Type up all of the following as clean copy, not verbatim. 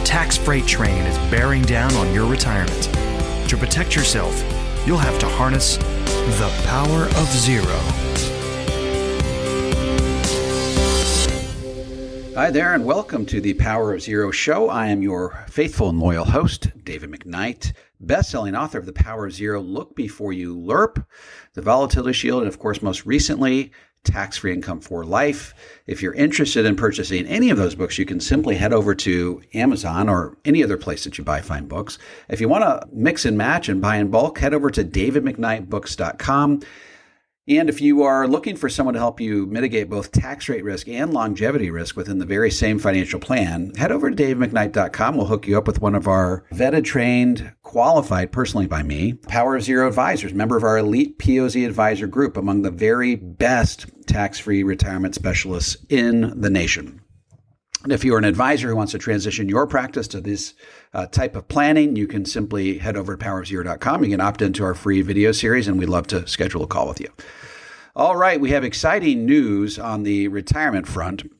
tax freight train is bearing down on your retirement. To protect yourself, you'll have to harness the power of zero. Hi there, and welcome to the Power of Zero show. I am your faithful and loyal host, David McKnight, best-selling author of The Power of Zero, Look Before You LERP, The Volatility Shield, and of course, most recently, Tax-Free Income for Life. If you're interested in purchasing any of those books, you can simply head over to Amazon or any other place that you buy fine books. If you want to mix and match and buy in bulk, head over to davidmcknightbooks.com. And if you are looking for someone to help you mitigate both tax rate risk and longevity risk within the very same financial plan, head over to davidmcknight.com. We'll hook you up with one of our vetted, trained, qualified personally by me, Power of Zero advisors, member of our elite POZ advisor group, among the very best tax-free retirement specialists in the nation. And if you're an advisor who wants to transition your practice to this type of planning, you can simply head over to powerofzero.com. You can opt into our free video series, and we'd love to schedule a call with you. All right, we have exciting news on the retirement front.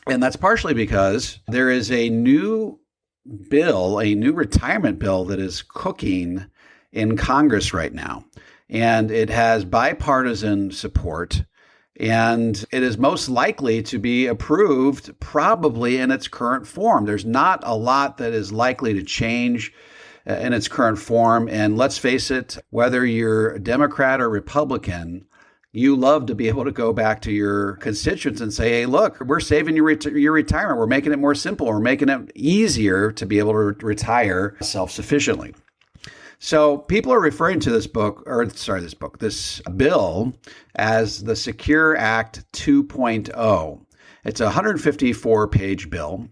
And that's partially because there is a new bill, a new retirement bill that is cooking in Congress right now. And it has bipartisan support. And it is most likely to be approved probably in its current form. There's not a lot that is likely to change in its current form. And let's face it, whether you're a Democrat or Republican, you love to be able to go back to your constituents and say, hey, look, we're saving your retirement. We're making it more simple. We're making it easier to be able to retire self-sufficiently. So people are referring to this bill as the Secure Act 2.0. It's a 154-page bill.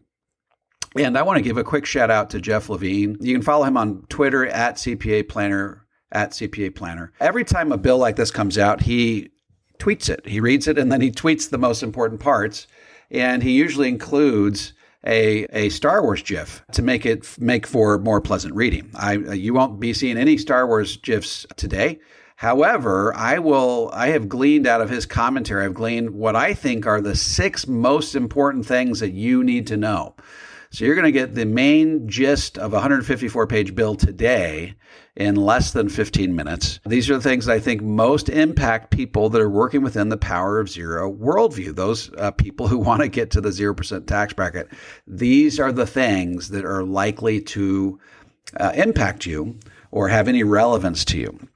And I want to give a quick shout out to Jeff Levine. You can follow him on Twitter at CPA Planner, at CPA Planner. Every time a bill like this comes out, he tweets it. He reads it and then he tweets the most important parts. And he usually includes a Star Wars GIF to make for more pleasant reading. You won't be seeing any Star Wars GIFs today. However, I have gleaned out of his commentary, I've gleaned what I think are the 6 most important things that you need to know. So you're going to get the main gist of a 154-page bill today in less than 15 minutes. These are the things that I think most impact people that are working within the Power of Zero worldview, those people who want to get to the 0% tax bracket. These are the things that are likely to impact you or have any relevance to you.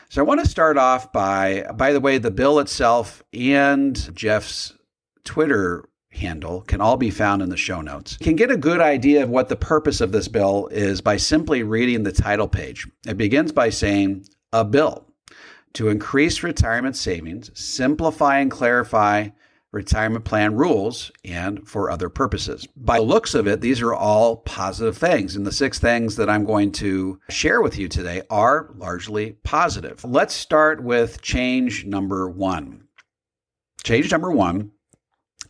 So I want to start off by the way, the bill itself and Jeff's Twitter handle can all be found in the show notes. You can get a good idea of what the purpose of this bill is by simply reading the title page. It begins by saying, a bill to increase retirement savings, simplify and clarify retirement plan rules, and for other purposes. By the looks of it, these are all positive things. And the 6 things that I'm going to share with you today are largely positive. Let's start with change number 1. Change number 1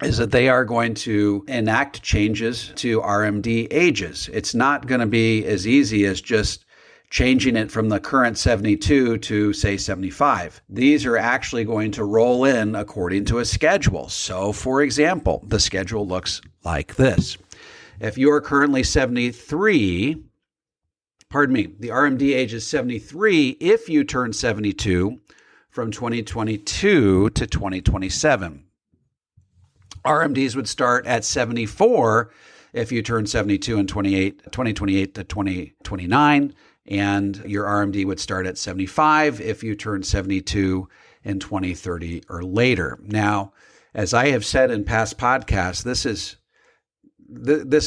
is that they are going to enact changes to RMD ages. It's not going to be as easy as just changing it from the current 72 to, say, 75. These are actually going to roll in according to a schedule. So, for example, the schedule looks like this. If you are currently 73, the RMD age is 73 if you turn 72 from 2022 to 2027. RMDs would start at 74 if you turn 72 in 2028 to 2029, and your RMD would start at 75 if you turn 72 in 2030 or later. Now, as I have said in past podcasts, this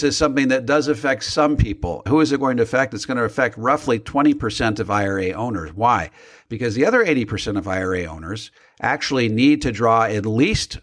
is something that does affect some people. Who is it going to affect? It's going to affect roughly 20% of IRA owners. Why? Because the other 80% of IRA owners actually need to draw at least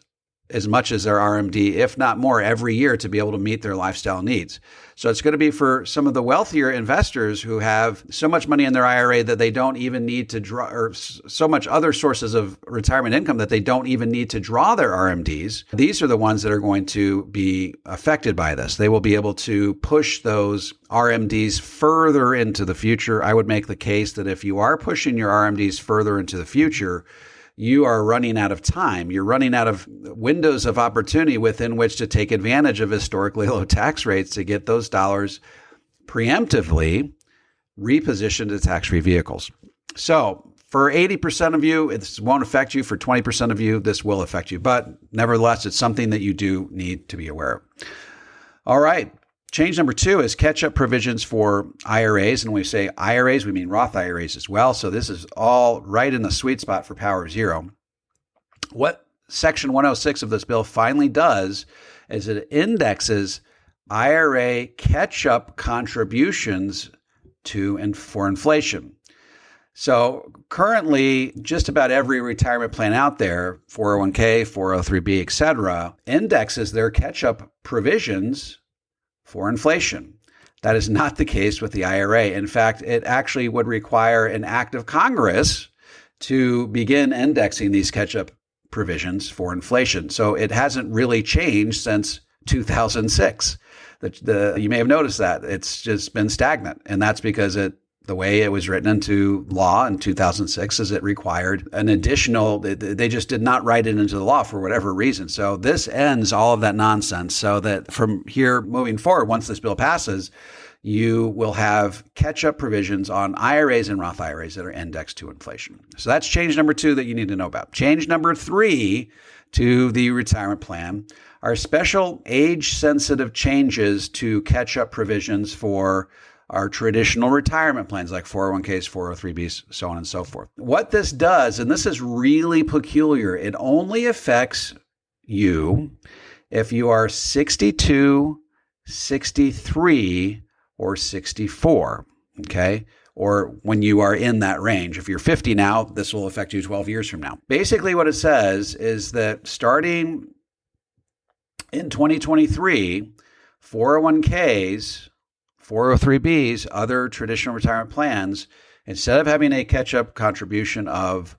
as much as their RMD, if not more, every year to be able to meet their lifestyle needs. So it's going to be for some of the wealthier investors who have so much money in their IRA that they don't even need to draw, or so much other sources of retirement income that they don't even need to draw their RMDs. These are the ones that are going to be affected by this. They will be able to push those RMDs further into the future. I would make the case that if you are pushing your RMDs further into the future, you are running out of time. You're running out of windows of opportunity within which to take advantage of historically low tax rates to get those dollars preemptively repositioned to tax-free vehicles. So for 80% of you, this won't affect you. For 20% of you, this will affect you. But nevertheless, it's something that you do need to be aware of. All right. Change number 2 is catch-up provisions for IRAs. And when we say IRAs, we mean Roth IRAs as well. So this is all right in the sweet spot for Power of Zero. What Section 106 of this bill finally does is it indexes IRA catch-up contributions for inflation. So currently, just about every retirement plan out there, 401k, 403b, et cetera, indexes their catch-up provisions for inflation. That is not the case with the IRA. In fact, it actually would require an act of Congress to begin indexing these catch-up provisions for inflation. So it hasn't really changed since 2006. You may have noticed that. It's just been stagnant, and that's because the way it was written into law in 2006 is it required an additional, they just did not write it into the law for whatever reason. So this ends all of that nonsense so that from here moving forward, once this bill passes, you will have catch-up provisions on IRAs and Roth IRAs that are indexed to inflation. So that's change number 2 that you need to know about. Change number 3 to the retirement plan are special age-sensitive changes to catch-up provisions for our traditional retirement plans like 401ks, 403bs, so on and so forth. What this does, and this is really peculiar, it only affects you if you are 62, 63, or 64, okay? Or when you are in that range. If you're 50 now, this will affect you 12 years from now. Basically what it says is that starting in 2023, 401ks, 403bs, other traditional retirement plans, instead of having a catch-up contribution of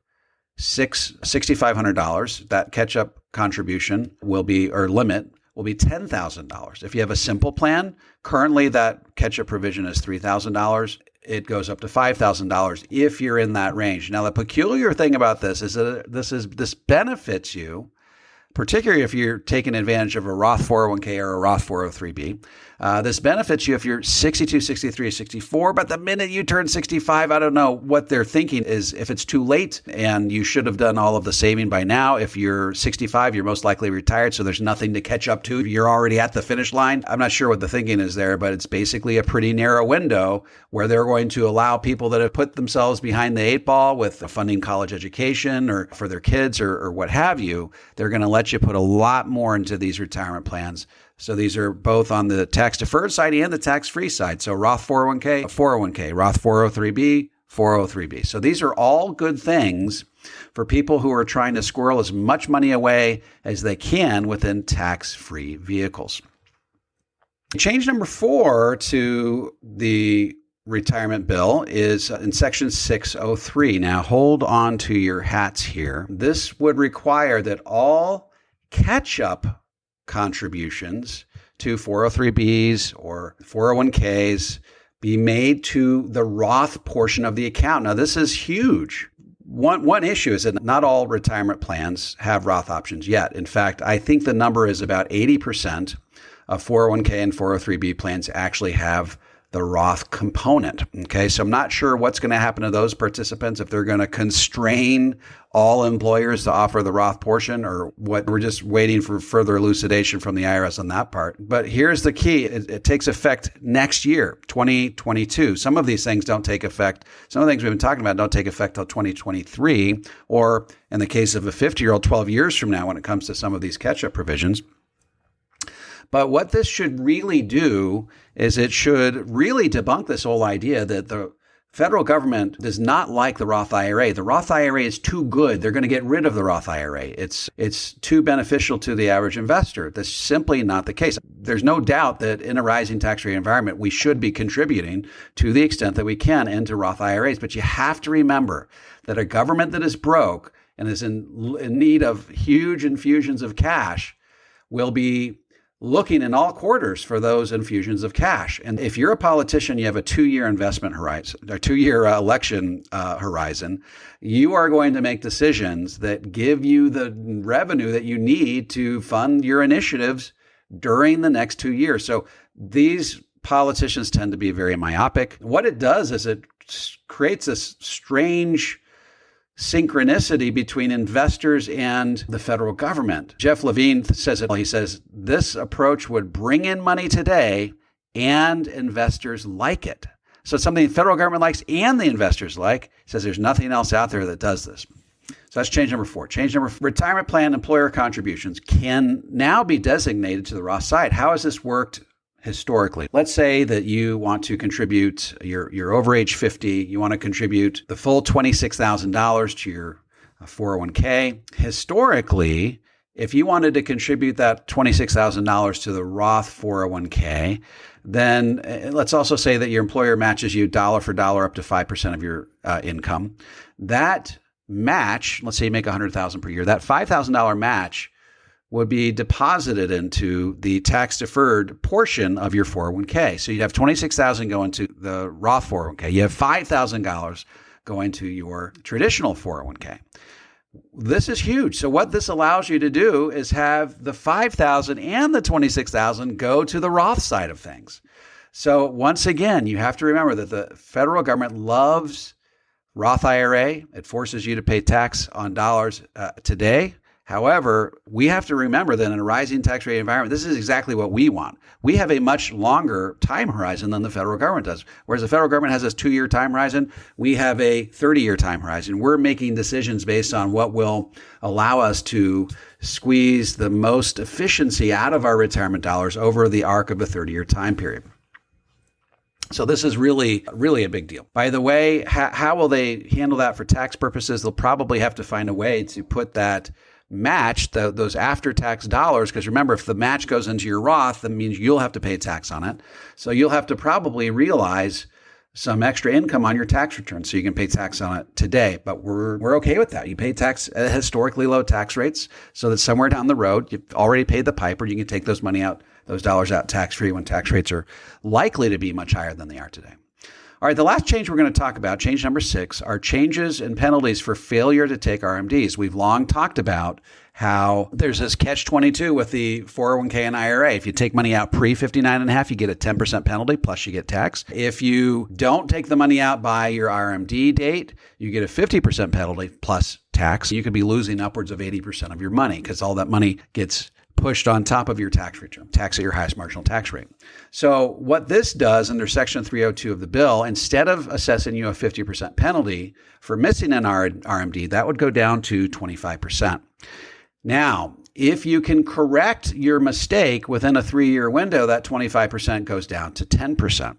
$6,500, that catch-up contribution will be, or limit, will be $10,000. If you have a simple plan, currently that catch-up provision is $3,000. It goes up to $5,000 if you're in that range. Now, the peculiar thing about this is that this benefits you, particularly if you're taking advantage of a Roth 401k or a Roth 403b. This benefits you if you're 62, 63, 64, but the minute you turn 65, I don't know what they're thinking is if it's too late and you should have done all of the saving by now. If you're 65, you're most likely retired, so there's nothing to catch up to. You're already at the finish line. I'm not sure what the thinking is there, but it's basically a pretty narrow window where they're going to allow people that have put themselves behind the 8 ball with funding college education or for their kids or what have you. They're going to let you put a lot more into these retirement plans. So these are both on the tax-deferred side and the tax-free side. So Roth 401k, 401k, Roth 403b, 403b. So these are all good things for people who are trying to squirrel as much money away as they can within tax-free vehicles. Change number 4 to the retirement bill is in Section 603. Now hold on to your hats here. This would require that all catch-up contributions to 403bs or 401ks be made to the Roth portion of the account. Now, this is huge. One issue is that not all retirement plans have Roth options yet. In fact, I think the number is about 80% of 401k and 403b plans actually have the Roth component. Okay, so I'm not sure what's going to happen to those participants, if they're going to constrain all employers to offer the Roth portion or what. We're just waiting for further elucidation from the IRS on that part. But here's the key. It takes effect next year, 2022. Some of these things don't take effect. Some of the things we've been talking about don't take effect till 2023, or in the case of a 50-year-old, 12 years from now when it comes to some of these catch-up provisions. But what this should really do is it should really debunk this whole idea that the federal government does not like the Roth IRA. The Roth IRA is too good. They're going to get rid of the Roth IRA. It's too beneficial to the average investor. That's simply not the case. There's no doubt that in a rising tax rate environment, we should be contributing to the extent that we can into Roth IRAs. But you have to remember that a government that is broke and is in need of huge infusions of cash will be looking in all quarters for those infusions of cash. And if you're a politician, you have a 2-year investment horizon, or 2-year election horizon, you are going to make decisions that give you the revenue that you need to fund your initiatives during the next 2 years. So these politicians tend to be very myopic. What it does is it creates this strange synchronicity between investors and the federal government. Jeff Levine says it. He says this approach would bring in money today and investors like it. So it's something the federal government likes and the investors like. He says there's nothing else out there that does this. So that's change number 4. Change number 4, retirement plan employer contributions can now be designated to the Roth side. How has this worked historically? Let's say that you want to contribute, you're over age 50, you want to contribute the full $26,000 to your 401k. Historically, if you wanted to contribute that $26,000 to the Roth 401k, then let's also say that your employer matches you dollar for dollar up to 5% of your income. That match, let's say you make $100,000 per year, that $5,000 match would be deposited into the tax-deferred portion of your 401k. So you'd have $26,000 going to the Roth 401k. You have $5,000 going to your traditional 401k. This is huge. So what this allows you to do is have the $5,000 and the $26,000 go to the Roth side of things. So once again, you have to remember that the federal government loves Roth IRA. It forces you to pay tax on dollars today. However, we have to remember that in a rising tax rate environment, this is exactly what we want. We have a much longer time horizon than the federal government does. Whereas the federal government has this 2-year time horizon, we have a 30-year time horizon. We're making decisions based on what will allow us to squeeze the most efficiency out of our retirement dollars over the arc of a 30-year time period. So this is really, really a big deal. By the way, how will they handle that for tax purposes? They'll probably have to find a way to put that match, those after-tax dollars, because remember, if the match goes into your Roth, that means you'll have to pay tax on it. So you'll have to probably realize some extra income on your tax return so you can pay tax on it today. But we're okay with that. You pay tax at historically low tax rates so that somewhere down the road, you've already paid the piper. You can take those dollars out tax-free when tax rates are likely to be much higher than they are today. All right, the last change we're going to talk about, change number 6, are changes in penalties for failure to take RMDs. We've long talked about how there's this catch-22 with the 401k and IRA. If you take money out pre-59.5, you get a 10% penalty, plus you get tax. If you don't take the money out by your RMD date, you get a 50% penalty plus tax. You could be losing upwards of 80% of your money because all that money gets pushed on top of your tax return, tax at your highest marginal tax rate. So what this does under Section 302 of the bill, instead of assessing you a 50% penalty for missing an RMD, that would go down to 25%. Now, if you can correct your mistake within a 3-year window, that 25% goes down to 10%.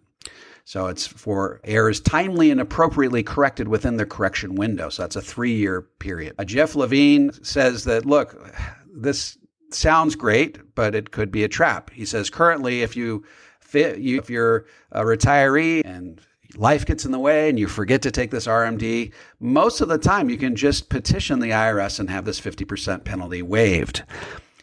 So it's for errors timely and appropriately corrected within the correction window. So that's a 3-year period. Jeff Levine says that, look, this sounds great, but it could be a trap. He says currently, if you're a retiree and life gets in the way and you forget to take this RMD, most of the time you can just petition the IRS and have this 50% penalty waived.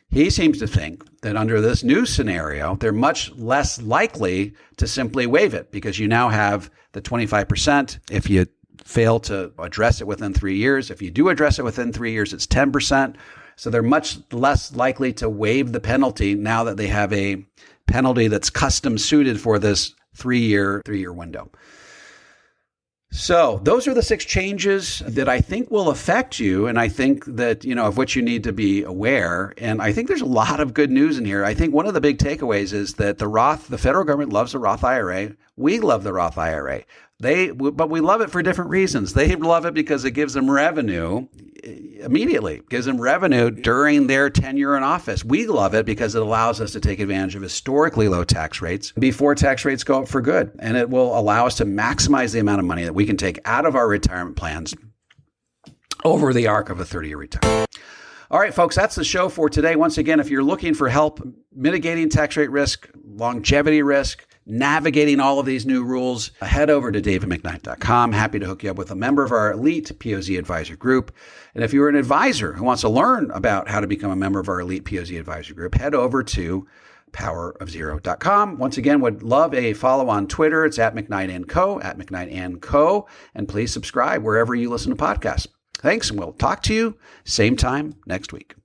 He seems to think that under this new scenario, they're much less likely to simply waive it because you now have the 25% if you fail to address it within 3 years. If you do address it within 3 years, it's 10%. So they're much less likely to waive the penalty now that they have a penalty that's custom suited for this 3-year window. So those are the 6 changes that I think will affect you. And I think that, of which you need to be aware. And I think there's a lot of good news in here. I think one of the big takeaways is that the federal government loves the Roth IRA. We love the Roth IRA. But we love it for different reasons. They love it because it gives them revenue immediately, gives them revenue during their tenure in office. We love it because it allows us to take advantage of historically low tax rates before tax rates go up for good. And it will allow us to maximize the amount of money that we can take out of our retirement plans over the arc of a 30-year retirement. All right, folks, that's the show for today. Once again, if you're looking for help mitigating tax rate risk, longevity risk, navigating all of these new rules, head over to davidmcknight.com. Happy to hook you up with a member of our elite POZ advisor group. And if you're an advisor who wants to learn about how to become a member of our elite POZ advisor group, head over to powerofzero.com. Once again, would love a follow on Twitter. It's at McKnight & Co, at McKnight & Co. And please subscribe wherever you listen to podcasts. Thanks, and we'll talk to you same time next week.